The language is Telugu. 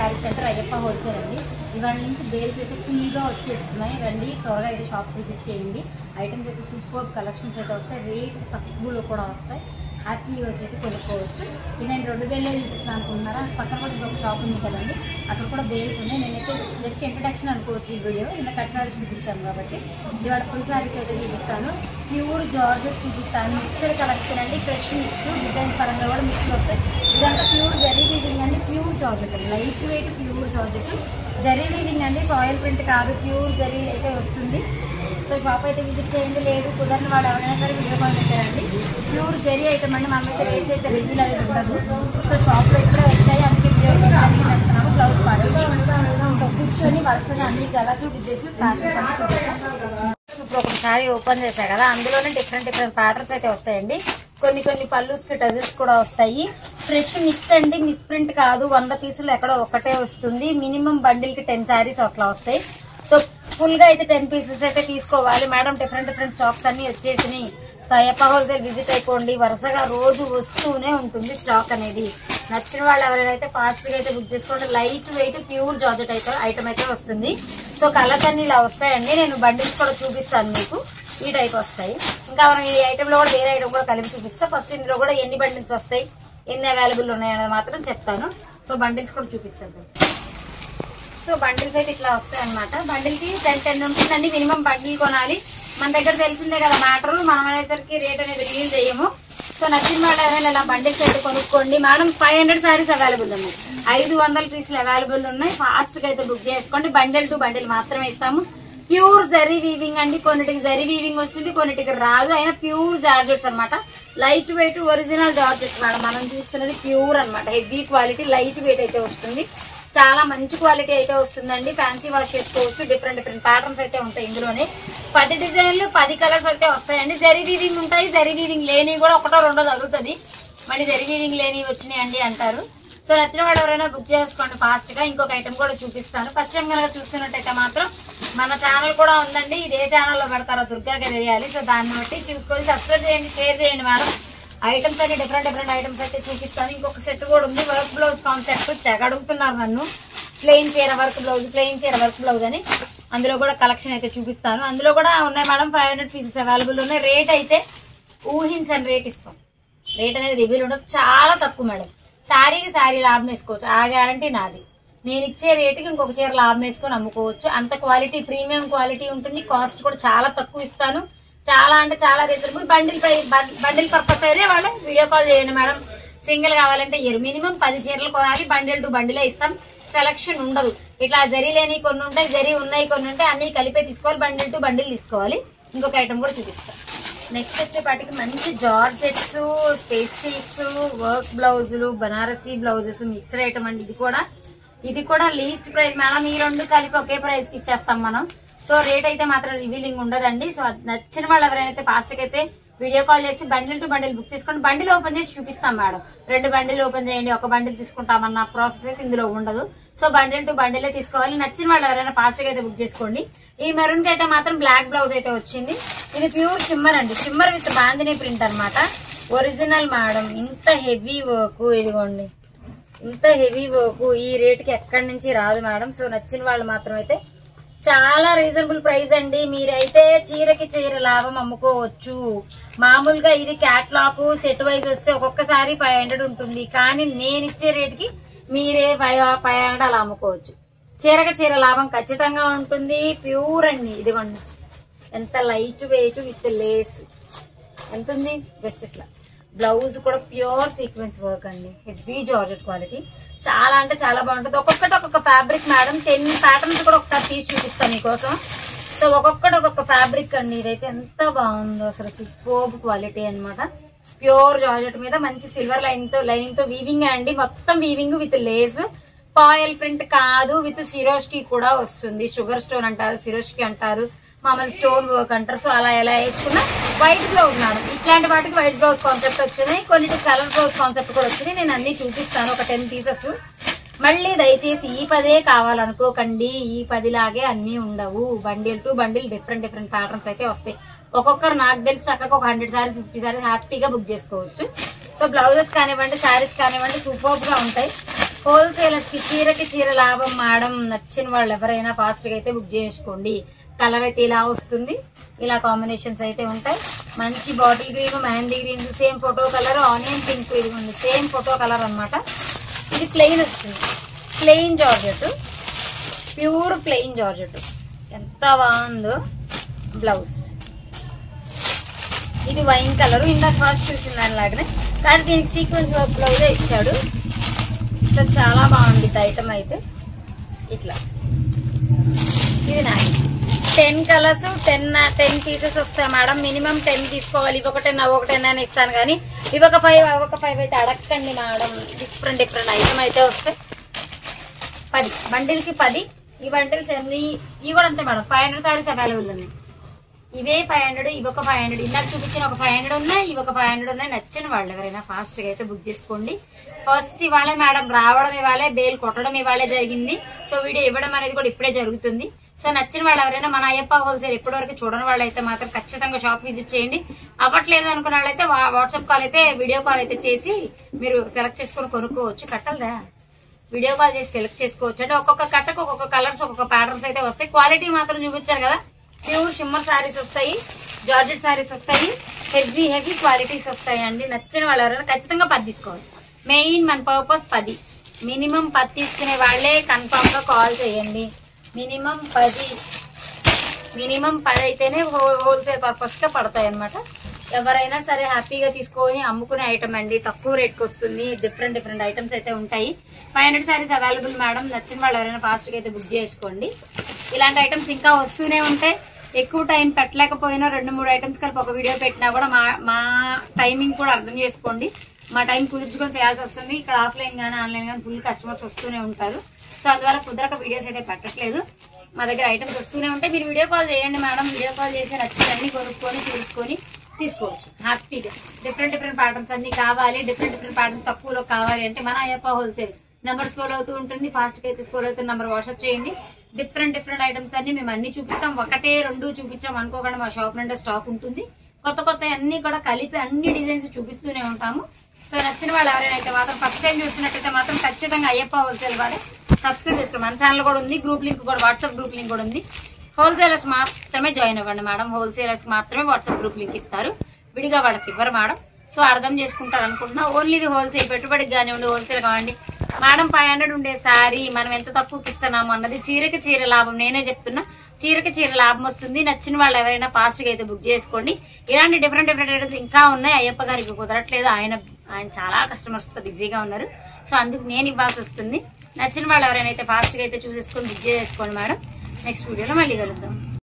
శారీ సెంటర్ అయ్యప్ప హోల్సేల్ అండి. ఇవాళ నుంచి బేల్స్ అయితే ఫుల్గా వచ్చేస్తున్నాయి. రండి త్వరగా అయితే షాప్ విజిట్ చేయండి. ఐటమ్స్ అయితే సూపర్ కలెక్షన్స్ అయితే వస్తాయి, రేట్ తక్కువలో కూడా వస్తాయి. హ్యాపీగా వచ్చి అయితే కొనుక్కోవచ్చు. ఇది నేను 2000 చూపిస్తున్నాను అనుకుంటున్నారా, పక్కన కూడా ఇంకొక షాప్ ఉంది కదండి, అక్కడ కూడా బేల్స్ ఉన్నాయి. నేనైతే జస్ట్ ఇంట్రడక్షన్ అనుకోవచ్చు ఈ వీడియో, ఇలా కట్ సారీస్ చూపించాను కాబట్టి. ఇవాళ ఫుల్ సారీస్ అయితే చూపిస్తాను. ప్యూర్ జార్జెట్ చూపిస్తాను. మిక్సర్ కలెక్షన్ అండి, ఫ్రెష్ మిక్స్, డిజైన్ పరంగా కూడా మిక్స్ వస్తాయి. ఇదంతా ప్యూర్ జరీ వీవింగ్ అండి, ప్యూర్ జార్జెట్ అండి, light weight pure georgette. Zari weaving అండి, సాయిల్ ప్రింట్ కాదు, ప్యూర్ జరీ అయితే వస్తుంది. సో షాప్ అయితే విజిట్ చేయండి. లేదు కుదరని వాళ్ళు ఎవరైనా సరే వీడియో కాల్ పెట్టారండి. ప్యూర్ జరీ ఐటమ్ అండి, మనమైతే రేట్స్ అయితే రివ్యూలు అనేది ఉండదు. సో షాప్లో ఇప్పుడే వచ్చాయి, అందుకే వీడియో చేస్తున్నాము. బ్లౌజ్ పార్టీ సో కూర్చొని వరుసగా అన్ని కలర్స్ డిజైన్స్ ప్యాటర్న్స్ అన్ని చూపిస్తాం. ఇప్పుడు ఒక శారీ ఓపెన్ చేశాయి కదా, అందులోనే డిఫరెంట్ ప్యాటర్న్స్ అయితే వస్తాయండి. కొన్ని పళ్ళుస్కి టజిల్స్ కూడా వస్తాయి. ఫ్రెష్ మిక్స్ అండి, మిస్ ప్రింట్ కాదు. 100 పీసులు ఎక్కడో ఒకటే వస్తుంది. మినిమం బండిల్ కి 10 శారీస్ అట్లా వస్తాయి. సో ఫుల్ గా అయితే 10 పీసెస్ అయితే తీసుకోవాలి మేడం. డిఫరెంట్ స్టాక్స్ అన్ని వచ్చేసినాయి. సో అయ్యప్ప హోల్సేల్ విజిట్ అయిపోండి, వరుసగా రోజు వస్తూనే ఉంటుంది స్టాక్ అనేది. నచ్చిన వాళ్ళు ఎవరైనా ఫాస్ట్ గా అయితే బుక్ చేసుకోండి. లైట్ వెయిట్ ప్యూర్ జార్జెట్ అయితే ఐటమ్ అయితే వస్తుంది. సో కలర్స్ అన్ని ఇలా వస్తాయండి. నేను బండిల్స్ కూడా చూపిస్తాను మీకు, ఈ టైప్ వస్తాయి. ఇంకా మనం ఈ ఐటమ్ లో కూడా వేరే ఐటమ్ కూడా కలిపి చూపిస్తా. ఫస్ట్ ఇందులో కూడా ఎన్ని బండిల్స్ వస్తాయి, ఎన్ని అవైలబుల్ ఉన్నాయనేది మాత్రం చెప్తాను. సో బండిల్స్ కూడా చూపించండి. సో బండిల్స్ అయితే ఇట్లా వస్తాయి అనమాట. బండిల్ కి 10 ఉంటుందండి మినిమం. బండిల్ కొనాలి, మన దగ్గర తెలిసిందే కదా మ్యాటర్. మనం అనేసరికి రేట్ అనేది రివీల్ చేయము. సో నచ్చిన వాళ్ళు ఎవరైనా ఇలా బండిల్స్ అయితే కొనుక్కోండి మేడం. 500 శారీస్ అవైలబుల్ ఉన్నాయి, 500 పీసులు అవైలబుల్ ఉన్నాయి. ఫాస్ట్ గా అయితే బుక్ చేసుకోండి. బండిల్ టు బండిల్ మాత్రమే ఇస్తాము. ప్యూర్ జరీ వీవింగ్ అండి, కొన్నిటికి జరీ వీవింగ్ వస్తుంది, కొన్నిటికి రాదు. అయినా ప్యూర్ జార్జెట్స్ అనమాట, light weight original georgettes madam. మనం చూస్తున్నది ప్యూర్ అనమాట, హెవీ క్వాలిటీ, లైట్ వెయిట్ అయితే వస్తుంది. చాలా మంచి క్వాలిటీ అయితే వస్తుందండి. ఫ్యాన్సీ వాష్ చేసుకోవచ్చు. డిఫరెంట్ ప్యాటర్న్స్ అయితే ఉంటాయి ఇందులోనే. 10 డిజైన్లు 10 కలర్స్ అయితే వస్తాయండి. జరీ వీవింగ్ ఉంటాయి, జరీ వీవింగ్ లేని కూడా ఒకటో రెండో తగ్గుతుంది. మళ్ళీ జరీ వీవింగ్ లేని వచ్చినాయండి అంటారు. సో నచ్చిన వాళ్ళు ఎవరైనా బుక్ చేసుకోండి ఫాస్ట్ గా. ఇంకొక ఐటమ్ కూడా చూపిస్తాను. ఫస్ట్ టైం కనుక చూస్తున్నట్టయితే మాత్రం మన ఛానల్ కూడా ఉందండి, ఇదే ఛానల్లో పెడతారో దుర్గాకి తెలియాలి. సో దాన్ని బట్టి చూసుకొని సబ్స్క్రైబ్ చేయండి, షేర్ చేయండి మేడం. ఐటమ్స్ అయితే డిఫరెంట్ ఐటమ్స్ అయితే చూపిస్తాను. ఇంకొక సెట్ కూడా ఉంది, వర్క్ బ్లౌజ్ కాన్సెప్ట్. తెగ అడుగుతున్నారు నన్ను, ప్లెయిన్ చీర వర్క్ బ్లౌజ్ అని. అందులో కూడా కలెక్షన్ అయితే చూపిస్తాను. అందులో కూడా ఉన్నాయి మేడం, 500 పీసెస్ అవైలబుల్ ఉన్నాయి. రేట్ అయితే ఊహించని రేట్ ఇస్తాం. రేట్ అనేది రివ్యూలు ఉండదు, చాలా తక్కువ మేడం. శారీకి శారీ లాభం వేసుకోవచ్చు, ఆ గ్యారంటీ నాది. నేను ఇచ్చే రేటుకి ఇంకొక చీర లాభం వేసుకొని అమ్ముకోవచ్చు. అంత క్వాలిటీ, ప్రీమియం క్వాలిటీ ఉంటుంది. కాస్ట్ కూడా చాలా తక్కువ ఇస్తాను. చాలా అంటే చాలా రీజనబుల్. బండిల్ పర్పస్ అయితే వాళ్ళు వీడియో కాల్ చేయండి మేడం. సింగిల్ కావాలంటే మినిమం 10 చీరలు కొనాలి. బండిల్ టు బండిలే ఇస్తాం, సెలక్షన్ ఉండదు. ఇట్లా జరీ లేని కొన్ని ఉంటాయి, జరీ ఉన్నాయి కొన్ని ఉంటాయి, అన్ని కలిపే తీసుకోవాలి. బండిల్ టు బండిల్ తీసుకోవాలి. ఇంకొక ఐటమ్ కూడా చూపిస్తాం. నెక్స్ట్ వచ్చేపాటికి మంచి జార్జెట్స్, స్పేసిక్స్, వర్క్ బ్లౌజులు, బనారసీ బ్లౌజెస్, మిక్స్డ్ ఐటమ్ అండి. ఇది కూడా లీస్ట్ ప్రైస్ మేడం. ఈ రెండు కలిపి ఒకే ప్రైస్ కి ఇచ్చేస్తాం మనం. సో రేట్ అయితే మాత్రం రివీలింగ్ ఉండదండి. సో నచ్చిన వాళ్ళు ఎవరైనా ఫాస్ట్ గా అయితే వీడియో కాల్ చేసి బండిల్ టు బండిల్ బుక్ చేసుకోండి. బండిల్ ఓపెన్ చేసి చూపిస్తాం మేడం. 2 బండిల్ ఓపెన్ చేయండి, 1 బండిల్ తీసుకుంటామన్న ప్రాసెస్ అయితే ఇందులో ఉండదు. సో బండిల్ టు బండిలే తీసుకోవాలి. నచ్చిన వాళ్ళు ఎవరైనా ఫాస్ట్ గా అయితే బుక్ చేసుకోండి. ఈ మెరూన్ కి అయితే మాత్రం బ్లాక్ బ్లౌజ్ అయితే వచ్చింది. ఇది ప్యూర్ షిమ్మర్ అండి, షిమ్మర్ విత్ బాందిని ప్రింట్ అనమాట. Original madam. ఇంత హెవీ వర్క్, ఇదిగోండి ఇంత హెవీ వర్క్ ఈ రేట్ కి ఎక్కడి నుంచి రాదు మేడం. సో నచ్చిన వాళ్ళు మాత్రం అయితే చాలా రీజనబుల్ ప్రైస్ అండి. మీరైతే చీరకి చీర లాభం అమ్ముకోవచ్చు. మామూలుగా ఇది క్యాట్లాగ్ సెట్ వైజ్ వస్తే ఒక్కొక్కసారి 500 ఉంటుంది. కానీ నేను ఇచ్చే రేట్ కి మీరే 500 అలా అమ్ముకోవచ్చు. చీరకి చీర లాభం ఖచ్చితంగా ఉంటుంది. ప్యూర్ అండి, ఇదిగోండి ఎంత లైట్ వెయిట్ విత్ లేస్. ఎంత ఉంది, జస్ట్ ఇట్లా. బ్లౌజ్ కూడా ప్యూర్ సీక్వెన్స్ వర్క్ అండి, హెవీ జార్జెట్ క్వాలిటీ. చాలా అంటే చాలా బాగుంటుంది. ఒక్కొక్కటి ఒక్కొక్క ఫ్యాబ్రిక్ మేడం. 10 ప్యాటర్న్స్ కూడా ఒకసారి తీసి చూపిస్తాను మీకోసం. సో ఒక్కొక్కటి ఒక్కొక్క ఫ్యాబ్రిక్ అండి. ఇదైతే ఎంత బాగుందో అసలు, సూపర్ క్వాలిటీ అనమాట. ప్యూర్ జార్జెట్ మీద మంచి సిల్వర్ లైనింగ్ తో వీవింగ్ అండి. మొత్తం weaving with lace. Payal print కాదు, విత్ సిరోష్కి కూడా వస్తుంది. షుగర్ స్టోన్ అంటారు, సిరోష్కి అంటారు, మామూలు స్టోన్ వర్క్ అంటారు. సో అలా ఎలా వేసుకున్నా వైట్ బ్లౌజ్ మేడం. ఇట్లాంటి వాటికి వైట్ బ్లౌజ్ కాన్సెప్ట్ వచ్చినాయి, కొన్నిటి కలర్ బ్లౌజ్ కాన్సెప్ట్ కూడా వచ్చినాయి. నేను అన్ని చూపిస్తాను, ఒక 10 పీసెస్. మళ్ళీ దయచేసి ఈ 10 కావాలనుకోకండి, ఈ 10 లాగే అన్ని ఉండవు. Bundle to bundle different patterns అయితే వస్తాయి. ఒక్కొక్కరు నాకు తెలిసి చక్కగా ఒక 100 సారీస్ 50 సారీస్ హ్యాపీగా బుక్ చేసుకోవచ్చు. సో బ్లౌజెస్ కానివ్వండి, శారీస్ కానివ్వండి, సూపర్ గా ఉంటాయి. హోల్సేలర్స్ కి చీరకి చీర లాభం మేడం. నచ్చిన వాళ్ళు ఎవరైనా ఫాస్ట్ గా అయితే బుక్ చేసుకోండి. కలర్ అయితే ఇలా వస్తుంది, ఇలా కాంబినేషన్స్ అయితే ఉంటాయి. మంచి body green, mehndi green, same photo colour, onion pink, ఇది ఉంది సేమ్ ఫోటో కలర్ అన్నమాట. ఇది ప్లెయిన్ వచ్చింది, plain georgette, pure plain georgette, ఎంత బాగుందో. బ్లౌజ్ ఇది వైన్ కలర్, ఇందాక ఫస్ట్ చూసిన దానిలాగానే, కానీ దీనికి సీక్వెన్స్ వర్క్ బ్లౌజే ఇచ్చాడు. సో చాలా బాగుంది ఐటమ్ అయితే. ఇట్లా ఇది నాకు 10 కలర్స్ 10 పీసెస్ వస్తాయి మేడం. మినిమం 10 తీసుకోవాలి. ఇవొకటైనా అని ఇస్తాను, కానీ ఇవొక 5 అయితే అడగండి మేడం. డిఫరెంట్ ఐటమ్ అయితే వస్తాయి. 10 బండిల్కి 10. ఈ బండిల్స్ అన్ని ఇవి కూడా అంతే మేడం. 500 సారీస్ అవైలబుల్ ఉన్నాయి. ఇవే 500, ఇవొక 500, ఇందాక చూపించిన ఒక 500 ఉన్నాయి, ఇవొక 500 ఉన్నాయి. నచ్చిన వాళ్ళు ఎవరైనా ఫాస్ట్ గా అయితే బుక్ చేసుకోండి. ఫస్ట్ ఇవాళే మేడం రావడం, ఇవాళే బేల్ కొట్టడం ఇవాళే జరిగింది. సో వీడియో ఇవ్వడం అనేది కూడా ఇప్పుడే జరుగుతుంది. సో నచ్చిన వాళ్ళు ఎవరైనా మన అయ్యప్ప హోల్సేల్ ఇప్పటివరకు చూడని వాళ్ళైతే మాత్రం ఖచ్చితంగా షాప్ విజిట్ చేయండి. అవ్వట్లేదు అనుకున్న వాళ్ళైతే వాట్సాప్ కాల్ అయితే, వీడియో కాల్ అయితే చేసి మీరు సెలెక్ట్ చేసుకుని కొనుక్కోవచ్చు. కట్టలదా వీడియో కాల్ చేసి సెలెక్ట్ చేసుకోవచ్చు. అంటే ఒక్కొక్క కట్టకు ఒక్కొక్క కలర్స్, ఒక్కొక్క ప్యాటర్న్స్ అయితే వస్తాయి. క్వాలిటీ మాత్రం చూపించారు కదా. ప్యూర్ షిమ్మర్ సారీస్ వస్తాయి, జార్జెట్ సారీస్ వస్తాయి, హెవీ క్వాలిటీస్ వస్తాయి అండి. నచ్చిన వాళ్ళు ఎవరైనా ఖచ్చితంగా 10 తీసుకోవాలి. మెయిన్ మన పర్పస్ 10. మినిమం 10 తీసుకునే వాళ్ళే కన్ఫామ్ గా కాల్ చేయండి. మినిమం 10 అయితేనే హోల్సేల్ పర్పస్ గా పడతాయి అనమాట. ఎవరైనా సరే హ్యాపీగా తీసుకొని అమ్ముకునే ఐటమ్ అండి. తక్కువ రేట్కి వస్తుంది. డిఫరెంట్ ఐటమ్స్ అయితే ఉంటాయి. 500 సారీస్ అవైలబుల్ మేడం. నచ్చిన వాళ్ళు ఎవరైనా ఫాస్ట్ గా అయితే బుక్ చేసుకోండి. ఇలాంటి ఐటమ్స్ ఇంకా వస్తూనే ఉంటాయి. ఎక్కువ టైం పెట్టలేకపోయినా 2-3 ఐటమ్స్ కలిపి ఒక వీడియో పెట్టినా కూడా మా టైమింగ్ కూడా అర్థం చేసుకోండి. మా టైం కుదుర్చుకొని చేయాల్సి వస్తుంది. ఇక్కడ ఆఫ్లైన్ గానీ ఆన్లైన్ గానీ ఫుల్ కస్టమర్స్ వస్తూనే ఉంటారు. సో అందువల్ల కుదరక వీడియోస్ అయితే పెట్టట్లేదు. మా దగ్గర ఐటమ్స్ వస్తూనే ఉంటాయి. మీరు వీడియో కాల్ చేయండి మేడం. వీడియో కాల్ చేసి నచ్చినన్ని కొనుక్కొని చూసుకొని తీసుకోవచ్చు హ్యాపీగా. డిఫరెంట్ ప్యాటర్న్స్ అన్ని కావాలి, డిఫరెంట్ ప్యాటర్న్స్ తక్కువలో కావాలి అంటే మన అయ్యప్ప హోల్సేల్ నెంబర్ స్క్రోల్ అవుతూ ఉంటుంది. ఫాస్ట్ గా అయితే స్క్రోల్ అవుతున్న నెంబర్ వాట్సాప్ చేయండి. డిఫరెంట్ ఐటమ్స్ అన్ని మేము అన్ని చూపిస్తాం. 1-2 చూపించాం అనుకోకుండా మా షాప్ నుండి స్టాక్ ఉంటుంది. కొత్త అన్ని కూడా కలిపి అన్ని డిజైన్స్ చూపిస్తూనే ఉంటాము. సో నచ్చిన వాళ్ళు ఎవరైనా అయితే మాత్రం ఫస్ట్ టైం చూసినట్టయితే మాత్రం ఖచ్చితంగా అయ్యప్ప హోల్సేల్ వారే సబ్స్క్రైబ్ చేసుకోండి. మన ఛానల్ కూడా ఉంది, గ్రూప్ లింక్ కూడా, వాట్సాప్ గ్రూప్ లింక్ కూడా ఉంది. హోల్సేలర్స్ మాత్రమే జాయిన్ అవ్వండి మేడం. హోల్సేలర్స్ మాత్రమే వాట్సాప్ గ్రూప్ లింక్ ఇస్తారు, విడిగా వాళ్ళకి ఇవ్వరు మేడం. సో అర్థం చేసుకుంటారు అనుకుంటున్నా. ఓన్లీ ఇది హోల్సేల్, పెట్టుబడికి కానివ్వండి, హోల్సేల్ కావండి మేడం. 500 ఉండే సారీ మనం ఎంత తక్కువకి ఇస్తున్నాము అన్నది చీరకి చీర లాభం. నేనే చెప్తున్నా, చీరకి చీర లాభం వస్తుంది. నచ్చిన వాళ్ళు ఎవరైనా ఫాస్ట్ గా అయితే బుక్ చేసుకోండి. ఇలాంటి డిఫరెంట్ ఐటమ్స్ ఇంకా ఉన్నాయి. అయ్యప్ప గారికి కుదరట్లేదు, ఆయన చాలా కస్టమర్స్ తో బిజీగా ఉన్నారు. సో అందుకు నేను ఇవ్వాల్సి వస్తుంది. నచ్చిన వాళ్ళు ఎవరైనా అయితే ఫాస్ట్ గా అయితే చూసేసుకొని బుక్ చేసుకోండి మేడం. నెక్స్ట్ వీడియోలో మళ్ళీ కలుద్దాం.